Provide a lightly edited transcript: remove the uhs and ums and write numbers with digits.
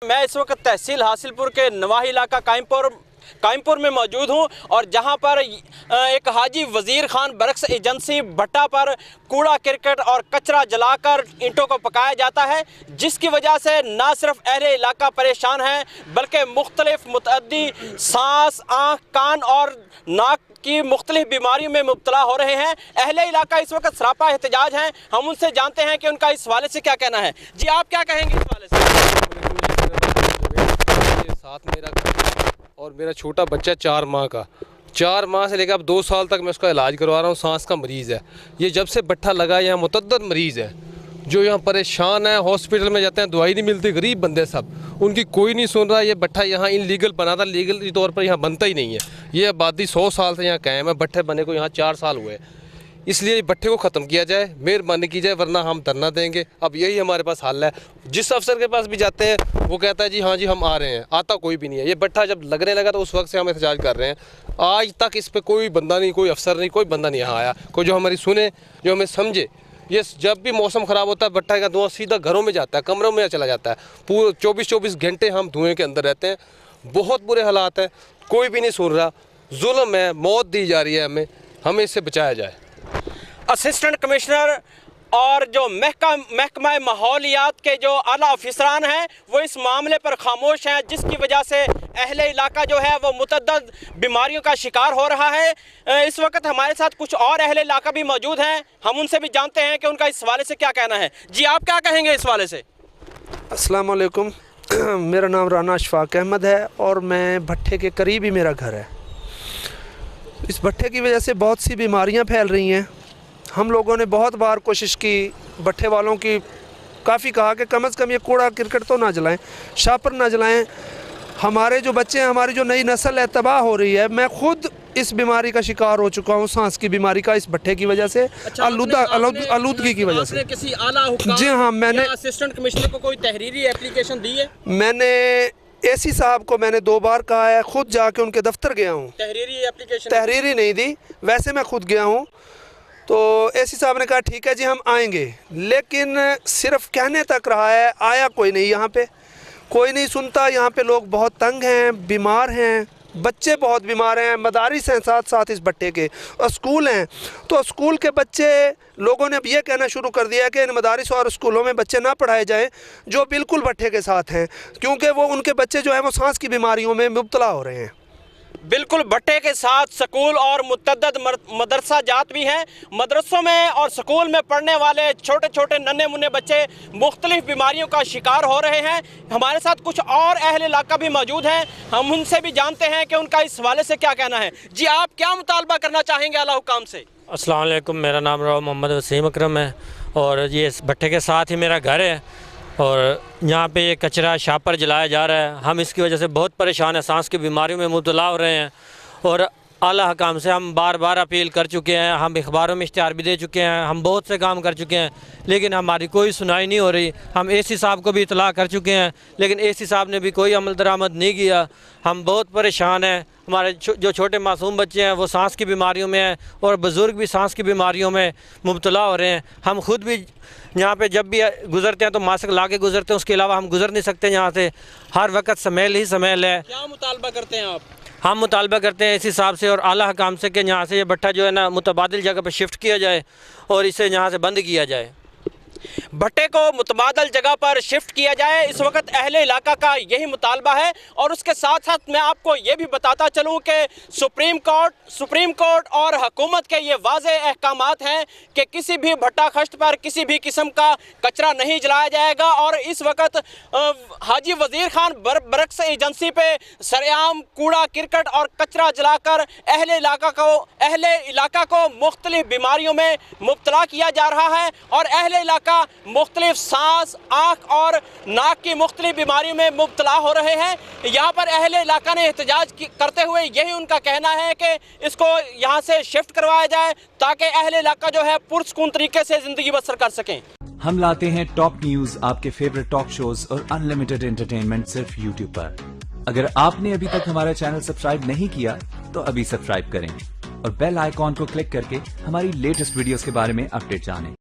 मैं इस वक्त तहसील हासिलपुर के नवाही इलाका कायमपुर में मौजूद हूं और जहां पर एक हाजी वजीर खान बरक्स एजेंसी भट्टा पर कूड़ा करकट और कचरा जलाकर ईंटों को पकाया जाता है, जिसकी वजह से ना सिर्फ अहले इलाका परेशान है बल्कि मुख्तलिफ मुतअद्दी सांस, आँख, कान और नाक की मुख्तलिफ बीमारियों में मुब्तला हो रहे हैं। अहले इलाका इस वक्त सरापा एहतजाज हैं। हम उनसे जानते हैं कि उनका इस हवाले से क्या कहना है। जी, आप क्या कहेंगे इस हवाले से? साथ मेरा घर और मेरा छोटा बच्चा 4 माह का, 4 माह से लेकर अब 2 साल तक मैं उसका इलाज करवा रहा हूँ। सांस का मरीज़ है ये, जब से भट्टा लगा यहाँ मुतअद्दिद मरीज़ है जो यहाँ परेशान है। हॉस्पिटल में जाते हैं, दवाई नहीं मिलती, गरीब बंदे सब, उनकी कोई नहीं सुन रहा। ये भट्टा यहाँ इनलीगल बना था, लीगल तौर पर यहाँ बनता ही नहीं है। ये आबादी 100 साल से यहाँ कायम है, भट्टे बने को यहाँ 4 साल हुए, इसलिए भट्टे को ख़त्म किया जाए, मेहरबानी की जाए, वरना हम धरना देंगे। अब यही हमारे पास हल है। जिस अफसर के पास भी जाते हैं वो कहता है जी हाँ जी हम आ रहे हैं, आता कोई भी नहीं है। ये भट्टा जब लगने लगा तो उस वक्त से हम एहतजाज कर रहे हैं। आज तक इस पर कोई बंदा नहीं, कोई अफसर नहीं, कोई बंदा नहीं यहाँ आया, कोई जो हमारी सुने, जो हमें समझे। ये जब भी मौसम ख़राब होता है भट्टा का धुआं सीधा घरों में जाता है, कमरों में चला जाता है। पूरे 24-24 घंटे हम धुएँ के अंदर रहते हैं। बहुत बुरे हालात हैं, कोई भी नहीं सुन रहा। जुल्म है, मौत दी जा रही है, हमें इससे बचाया जाए। असिस्टेंट कमिश्नर और जो महकमा माहौलियात के जो आला अफसरान हैं वो इस मामले पर खामोश हैं, जिसकी वजह से अहले इलाका जो है वो मुतअद्दिद बीमारियों का शिकार हो रहा है। इस वक्त हमारे साथ कुछ और अहले इलाका भी मौजूद हैं, हम उनसे भी जानते हैं कि उनका इस हवाले से क्या कहना है। जी, आप क्या कहेंगे इस हवाले से? अस्सलाम वालेकुम, मेरा नाम राना अशफाक अहमद है और मैं भट्टे के करीब ही मेरा घर है। इस भट्टे की वजह से बहुत सी बीमारियां फैल रही हैं। हम लोगों ने बहुत बार कोशिश की, भट्टे वालों की काफ़ी कहा कि कम से कम ये कूड़ा करकट तो ना जलाएं, शापर ना जलाएं। हमारे जो बच्चे हैं, हमारी जो नई नस्ल है तबाह हो रही है। मैं खुद इस बीमारी का शिकार हो चुका हूँ, सांस की बीमारी का, इस भट्टे की वजह से, आलूदगी की वजह से। किसी आला हुक्म, जी हाँ, मैंने असिस्टेंट कमिश्नर को कोई तहरीरी एप्लीकेशन दी है? मैंने एसी साहब को मैंने 2 बार कहा है, खुद जाके उनके दफ्तर गया हूँ। तहरीरी एप्लीकेशन? तहरीरी नहीं दी, वैसे मैं खुद गया हूँ। तो एसी साहब ने कहा ठीक है जी हम आएंगे, लेकिन सिर्फ कहने तक रहा है, आया कोई नहीं। यहाँ पे कोई नहीं सुनता। यहाँ पे लोग बहुत तंग हैं, बीमार हैं, बच्चे बहुत बीमार हैं। मदारिस हैं साथ साथ इस भट्टे के, और स्कूल हैं। तो स्कूल के बच्चे, लोगों ने अब ये कहना शुरू कर दिया कि इन मदारिस और स्कूलों में बच्चे ना पढ़ाए जाएं जो बिल्कुल भट्टे के साथ हैं, क्योंकि वो उनके बच्चे जो हैं वो सांस की बीमारियों में मुब्तला हो रहे हैं। बिल्कुल भट्टे के साथ स्कूल और मुतअद्दिद मदरसा जात भी हैं। मदरसों में और स्कूल में पढ़ने वाले छोटे छोटे नन्हे मुन्ने बच्चे मुख्तलिफ बीमारियों का शिकार हो रहे हैं। हमारे साथ कुछ और अहले इलाका भी मौजूद हैं, हम उनसे भी जानते हैं कि उनका इस हवाले से क्या कहना है। जी, आप क्या मुतालबा करना चाहेंगे आला हुकाम से? अस्सलाम वालेकुम, मेरा नाम मोहम्मद वसीम अकरम है और ये इस भट्टे के साथ ही मेरा घर है और यहाँ पे ये कचरा शापर जलाया जा रहा है। हम इसकी वजह से बहुत परेशान हैं, सांस की बीमारियों में मुब्तला हो रहे हैं और आला हकाम से हम बार बार अपील कर चुके हैं, हम अखबारों में इश्तिहार भी दे चुके हैं, हम बहुत से काम कर चुके हैं, लेकिन हमारी कोई सुनाई नहीं हो रही। हम एसी साहब को भी इतला कर चुके हैं, लेकिन एसी साहब ने भी कोई अमल दरामद नहीं किया। हम बहुत परेशान हैं। हमारे जो छोटे मासूम बच्चे हैं वो सांस की बीमारियों में हैं और बुज़ुर्ग भी सांस की बीमारियों में मुब्तला हो रहे हैं। हम खुद भी यहाँ पे जब भी गुज़रते हैं तो मास्क ला के गुज़रते हैं, उसके अलावा हम गुज़र नहीं सकते यहाँ से। हर वक्त स्मेल ही स्मेल है। क्या मुतालबा करते हैं आप? हम मुतालबा करते हैं इसी हिसाब से और आला हकाम से कि यहाँ से ये भट्टा जो है ना मुतबादिल जगह पर शिफ्ट किया जाए और इसे यहाँ से बंद किया जाए। भट्टे को मुतबादल जगह पर शिफ्ट किया जाए, इस वक्त अहले इलाका का यही मुतालबा है। और उसके साथ साथ मैं आपको ये भी बताता चलूँ कि सुप्रीम कोर्ट और हुकूमत के ये वाज़े अहकामात हैं कि किसी भी भट्टा खश्त पर किसी भी किस्म का कचरा नहीं जलाया जाएगा। और इस वक्त हाजी वजीर खान बरक्स एजेंसी पे सरेआम कूड़ा करकट और कचरा जलाकर अहले इलाका को मुख्तलिफ बीमारियों में मुब्तला किया जा रहा है और अहले इलाका मुख्तलिफ सांस, आँख और नाक की मुख्तलिफ बीमारियों में मुब्तला हो रहे हैं। यहाँ पर अहले इलाका ने एहतजाज करते हुए यही उनका कहना है कि इसको यहाँ से शिफ्ट करवाया जाए ताकि अहले इलाका जो है पुरसकून तरीके से ज़िंदगी बसर कर सकें। हम लाते हैं टॉप न्यूज, आपके फेवरेट टॉक शोज और अनलिमिटेड एंटरटेनमेंट सिर्फ YouTube पर। अगर आपने अभी तक हमारा चैनल सब्सक्राइब नहीं किया तो अभी सब्सक्राइब करें और बेल आइकॉन को क्लिक करके हमारी लेटेस्ट वीडियोस के बारे में अपडेट जानें।